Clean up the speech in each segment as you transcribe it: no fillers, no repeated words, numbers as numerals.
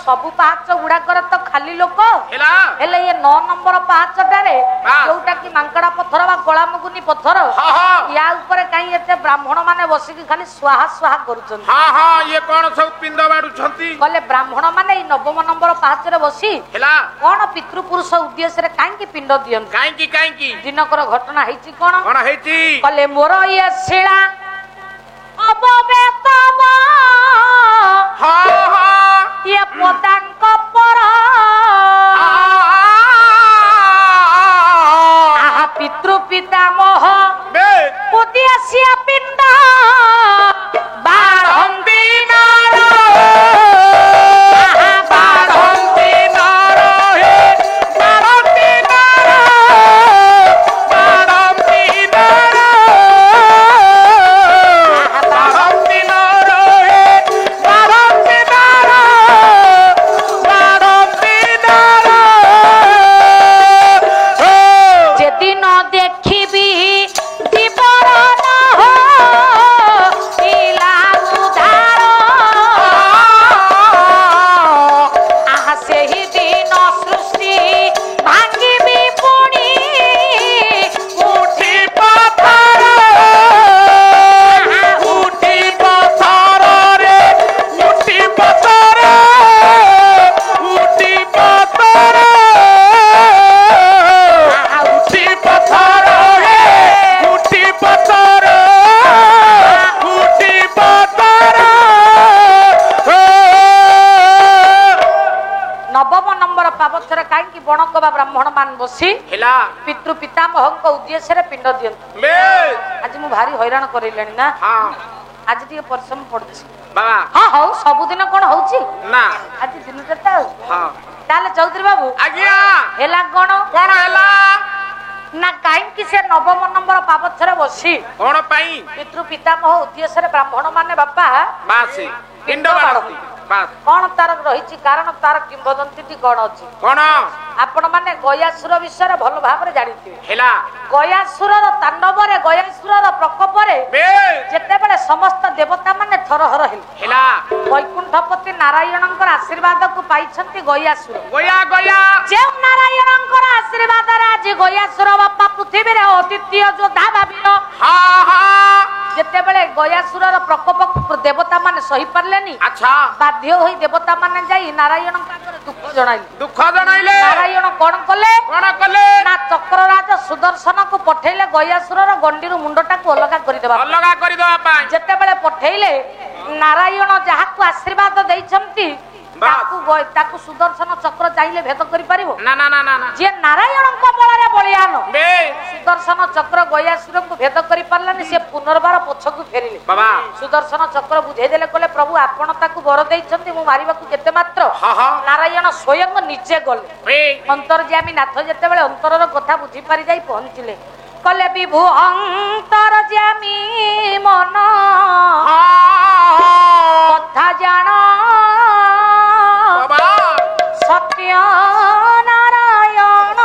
सबु पाहाच गुड़ाकर तो खाली लोक हेले ये 9 नंबर पाहाचटारे जोटा कि मांकड़ा पत्थर बा गलामुगुनी पत्थर या ऊपर कहीं एते ब्राह्मण माने बसिकी खाली स्वाहा स्वाहा करूछन। हां हां ये कोन सब पिंड बाडुछंती कहले ब्राह्मण माने 9 नंबर पाहाच रे बसी हेला कोन पितृ पुरुष उद्देश्य रे काहे की पिंड दियन काहे की दिनकर घटना हेची कोन हेची कहले मोर ये शिला अबवेतब हां हां ये पदांक पर आहा पितृ पितामह बे उद्देश्य पिंड बाढ़ंती नार आहा बाढ़ंती नार हे बाढ़ंती नार बाढ़ंती नार बाढ़ंती नार हे बाढ़ंती नार बाढ़ंती नार जेदिन देखिबी जीवन हो इला उधार आहा सेही दिन सृष्टि भांगिबी पुणी उठी पत्थर उठी पत्थर रे उठी पत्थर उठी पत्थर उठी पत्थर हे उठी पत्थर उठी पत्थर 9 नंबर पावछर काहे बणकबा ब्राह्मण मान बसी हेला पितृ पितामह उद्देश्य रे पिंड दियंत बे आज मु भारी हैरान करिलेनी ना हां आज टिके परिश्रम पड़छि बाबा हां हौ सब दिन कोन होउछि ना आज दिनटा त हां ताले चौधरी बाबू आज्ञा हेला कोन कोन हेला ना काहे कि से 9 नंबर पावछर बसी कोन पई पितृ पितामह उद्देश्य रे ब्राह्मण माने बापा बासी पिंड बाडती बास कोन तार रहिछि कारण तार किंवदंती कोन अछि कोन आपण माने गयासुर विषय भल भाबरे जानिथिबे हेला गयासुरर तांडवरे गयासुरर प्रकोपरे बे जेते बेले समस्त देवता माने थरहर हेले हेला वैकुंठपति नारायणंकर आशीर्वाद को पाइछंती गयासुर गया गया जे नारायणंकर आशीर्वाद रे आज गयासुर बापा पृथ्वी रे अद्वितीय योद्धा भाबिलो हां हां जेते बेले गयासुरर प्रकोप देवता माने सही परलेनी अच्छा बाध्य होई देवता माने जाई नारायणंकर दुख जणाइले दुख जणाइले नारायण कोन कले ना चक्रराज सुदर्शन को पठेले गयासुरर गंडीरु मुंडटा को अलगा करि देबा पाई जेते बेले पठेले नारायण जहा को आशीर्वाद दैछंती ताकू सुदर्शन चक्र चाहिले भेद करि परिबो ना ना ना ना जे नारायण को बळरे बलियान बे सुदर्शन चक्र गयासुर को भेद करि परलानी से पुनर्बार पछकु फेरिले बाबा सुदर्शन चक्र बुझे देले कहले प्रभु आपण ताकू वर दैछंती मु मारिबा को केते मात्र नारायण स्वयं निजे गले बे अंतर्यामी नाथ जेते बेले अंतरर कथा बुझी पारि जाई पहुंचिले कहले विभु अंतर्यामी मन कथा जान बाबा सत्य नारायण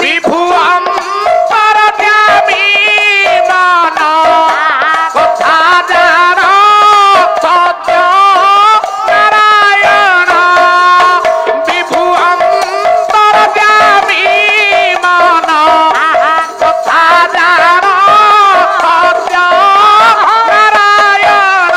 विभु अंतर्यामी मन कथा जान सत्य नारायण विभु अंतर्यामी मन कथा जान सत्य नारायण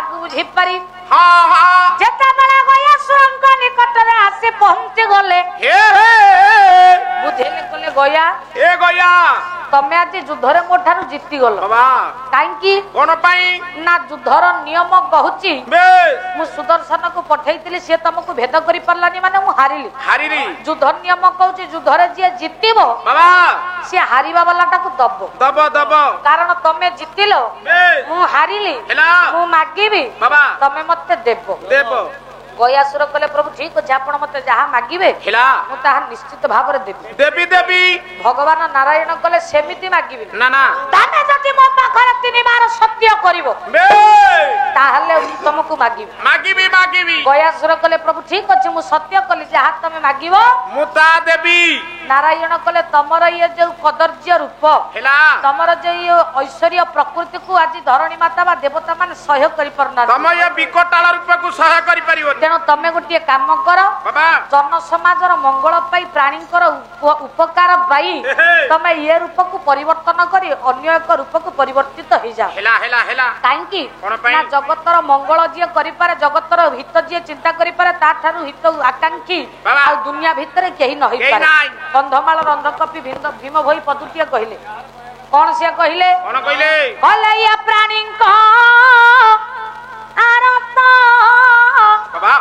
ତାକୁ ବୁଝି ପାରି ହଁ ହଁ ଯେତେବେଳେ ଗୟାସୁରଙ୍କ ନିକଟରେ ଆସି ପହଞ୍ଚି ଗଲେ ହେ ହେ ବୁଝେଇଲେ କଲେ ଗୟା ଏ ଗୟା ତମେ ଆଜି ଯୁଦ୍ଧରେ ମୋ ଠାରୁ ଜିତିଗଲ ବାବା କାହିଁକି କଣ ପାଇଁ ନା ଯୁଦ୍ଧର ନିୟମ କହୁଛି ବେଶ ମୁଁ ସୁଦର୍ଶନକୁ ପଠେଇଥିଲି ସିଏ ତମକୁ ଭେଦ କରି ପାରିଲାନି ମାନେ ମୁଁ ହାରିଲି ହାରିଲି ଯୁଦ୍ଧ ନିୟମ କହୁଛି ଯୁଦ୍ଧରେ ଯିଏ ଜିତିବ ବାବା ସିଏ ହାରିବା ବାଲାଟାକୁ ଦବ ଦବ ଦବ କାରଣ ତମେ ଜିତିଲ ବେଶ ମୁଁ ହାରିଲି ହେଲା ମୁଁ ମାଗିବି ବାବା ତମେ ମତେ ଦେବ ଦେବ ଗୟାସୁର କଲେ ପ୍ରଭୁ ଠିକ ଅଛି ଆପଣ ମତେ ଯାହା ମାଗିବେ ହେଲା ମୁଁ ତାହା ନିଶ୍ଚିତ ଭାବରେ ଦେବି ଦେବି ଦେବି ଭଗବାନ ନାରାୟଣ କଲେ ସେମିତି ମାଗିବି ନା ନା ତମେ ଯଦି ମୋ ପାଖରେ 3 ବାର ସତ୍ୟ କରିବ ବେଶ ତାହେଲେ ମୁଁ ତମକୁ ମାଗିବି ମାଗିବି ମାଗିବି ଗୟାସୁର କଲେ ପ୍ରଭୁ ଠିକ ଅଛି ମୁଁ ସତ୍ୟ କଲି ଯାହା ତମେ ମାଗିବ ମୁଁ ତା ଦେବି ନାରାୟଣ କଲେ ତମର ଇଏ ଯୋଉ କଦର୍ଯ୍ୟ ରୂପ ହେଲା ତମର ଯୋଉ ଐଶ୍ୱର୍ଯ୍ୟ ପ୍ରକୃତିକୁ ଆଜି ଧରଣୀ ମାତା ବା ଦେବତା ମାନେ ସହ୍ୟ କରିପାରୁନାହାନ୍ତି ତମ ଏ ବିକଟାଳ ରୂପକୁ ସହାୟ କରିପାରିବନି ତେଣୁ ତମେ ଗୋଟିଏ କାମ କର ବାବା ଜନ ସମାଜର ମଙ୍ଗଳ ପାଇଁ ପ୍ରାଣୀଙ୍କର ଉପକାର ପାଇଁ ତମେ ଏ ରୂପକୁ ପରିବର୍ତ୍ତନ କରି ଅନ୍ୟ ଏକ ରୂପକୁ ପରିବର୍ତ୍ତିତ ହେଇଯାଅ ହେଲା ହେଲା ହେଲା କାହିଁକି କଣ ପାଇଁ? ନା ଜଗତର ମଙ୍ଗଳ ଯିଏ କରିପାରେ ଜଗତର ହିତ ଯିଏ ଚିନ୍ତା କରିପାରେ ତା ଠାରୁ ହିତ ଆକାଂକ୍ଷୀ ବାବା। ଆଉ ଦୁନିଆ ଭିତରେ କେହି ନ ହେଇପାରେ ନାହିଁ। କନ୍ଧମାଳ ରନ୍ଧକପି ଭୀମ ଭୋଇ ପଦୁଟିଏ କହିଲେ କଣ ସିଏ କହିଲେ କଣ କହିଲେ କହିଲେ ଇଏ ପ୍ରାଣୀଙ୍କ ଆରତ ବାବା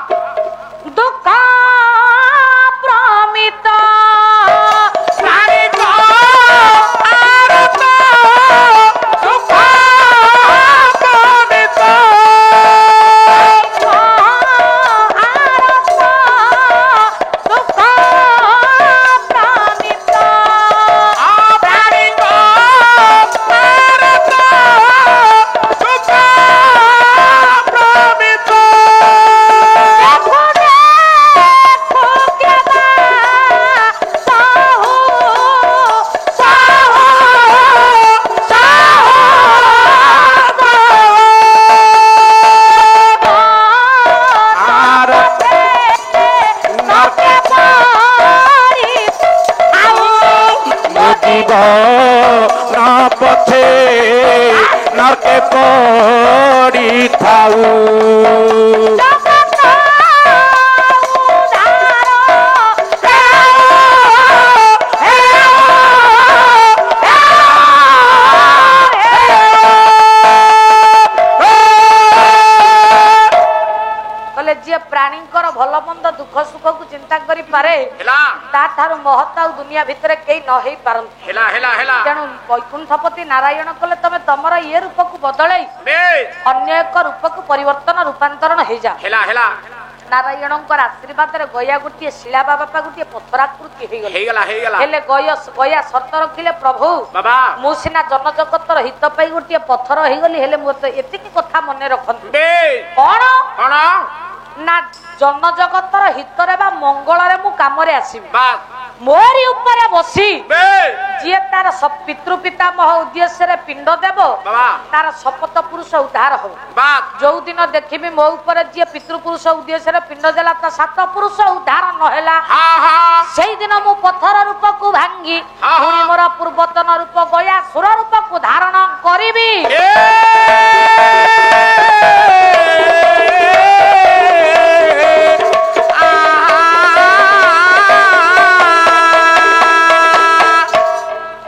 ଦୁଃଖ ପ୍ରମିତ ପ୍ରାଣୀଙ୍କ ଆରତ ଦୁଃଖ ପ୍ରମିତ ପ୍ରାଣୀଙ୍କ ଆରତ ଦୁଃଖ ପ୍ରମିତ ପଛେ ନକେ ପଡ଼ିଥାଉ କହିଲେ ଯିଏ ପ୍ରାଣୀଙ୍କର ଭଲ ମନ୍ଦ ଦୁଃଖ ସୁଖକୁ ଚିନ୍ତା କରିପାରେ ହେଲା ତା ଠାରୁ ମହତ ଆଉ ଦୁନିଆ ଭିତରେ କେହି ନ ହେଇ ପାରନ୍ତି ହେଲା ହେଲା ହେଲା ତେଣୁ ବୈକୁଣ୍ଠପତି ନାରାୟଣ କଲେ ତମେ ତମର ଇଏ ରୂପକୁ ବଦଳେଇ ବେଶ ଅନ୍ୟ ଏକ ରୂପକୁ ପରିବର୍ତ୍ତନ ରୂପାନ୍ତରଣ ହେଇଯାଅ ହେଲା ହେଲା ନାରାୟଣଙ୍କର ଆଶୀର୍ବାଦରେ ଗୟା ଗୋଟିଏ ଶିଳା ବାପା ଗୋଟିଏ ପଥରାକୃତି ହେଇଗଲେ ହେଇଗଲା ହେଇଗଲା ହେଲେ ଗୟା ସର୍ତ୍ତ ରଖିଲେ ପ୍ରଭୁ ବାବା ମୁଁ ସିନା ଜନଜଗତର ହିତ ପାଇଁ ଗୋଟିଏ ପଥର ହେଇଗଲି ହେଲେ ମୁଁ ଏତିକି କଥା ମନେ ରଖନ୍ତୁ ବେଶ କଣ କଣ ନା ଜନଜଗତର ହିତରେ ବା ମଙ୍ଗଳରେ ମୁଁ କାମରେ ଆସିବି ବାସ୍ ମୋରି ଉପରେ ବସି ବେଶ ଯିଏ ତାର ପିତୃ ପିତାମହ ଉଦ୍ଦେଶ୍ୟରେ ପିଣ୍ଡ ଦେବ ବାବା ତାର ଶପଥ ପୁରୁଷ ଉଦ୍ଧାର ହବ ବାସ୍ ଯୋଉ ଦିନ ଦେଖିବି ମୋ ଉପରେ ଯିଏ ପିତୃପୁରୁଷ ଉଦ୍ଦେଶ୍ୟରେ ପିଣ୍ଡ ଦେଲା ତା ସାତ ପୁରୁଷ ଉଦ୍ଧାର ନହେଲା ହଁ ହଁ ସେଇଦିନ ମୁଁ ପଥର ରୂପକୁ ଭାଙ୍ଗି ହଁ, ହଁ। ପୁଣି ମୋର ପୂର୍ବତନ ରୂପ ଗୟା ସୁର ରୂପକୁ ଧାରଣ କରିବି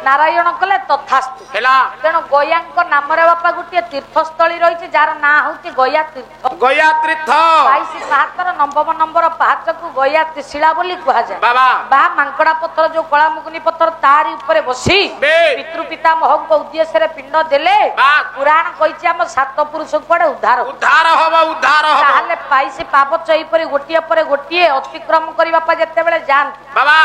ନାରାୟଣ କଲେ ତଥାସ୍ତୁ ହେଲା ତେଣୁ ଗୟାଙ୍କ ନାମରେ ବାପା ଗୋଟିଏ ତୀର୍ଥସ୍ଥଳୀ ରହିଛି ଯାହାର ନାଁ ହଉଛି ଗୟା ତୀର୍ଥ ଗୟା ତୀର୍ଥ 22 ପାହାଚର ନବମ ନମ୍ବର ପାହାଚକୁ ଗୟା ତ୍ରିଶିଳା ବୋଲି କୁହାଯାଏ ବାବା ବା ମାଙ୍କଡା ପଥର ଯୋଉ କଳାମୁଗୁନି ପଥର ତାରି ଉପରେ ବସି ବେଶ ପିତୃ ପିତାମହଙ୍କ ଉଦ୍ଦେଶ୍ୟରେ ପିଣ୍ଡ ଦେଲେ ବାସ୍ ପୁରାଣ କହିଛି ଆମ ସାତ ପୁରୁଷ କୁଆଡେ ଉଦ୍ଧାର ହୁଏ। ଉଦ୍ଧାର ହବ ତାହେଲେ 22 ପାବଚ ଏହିପରି ଗୋଟିଏ ପରେ ଗୋଟିଏ ଅତିକ୍ରମ କରିବା ପାଇଁ ଯେତେବେଳେ ଯାଆନ୍ତି ବାବା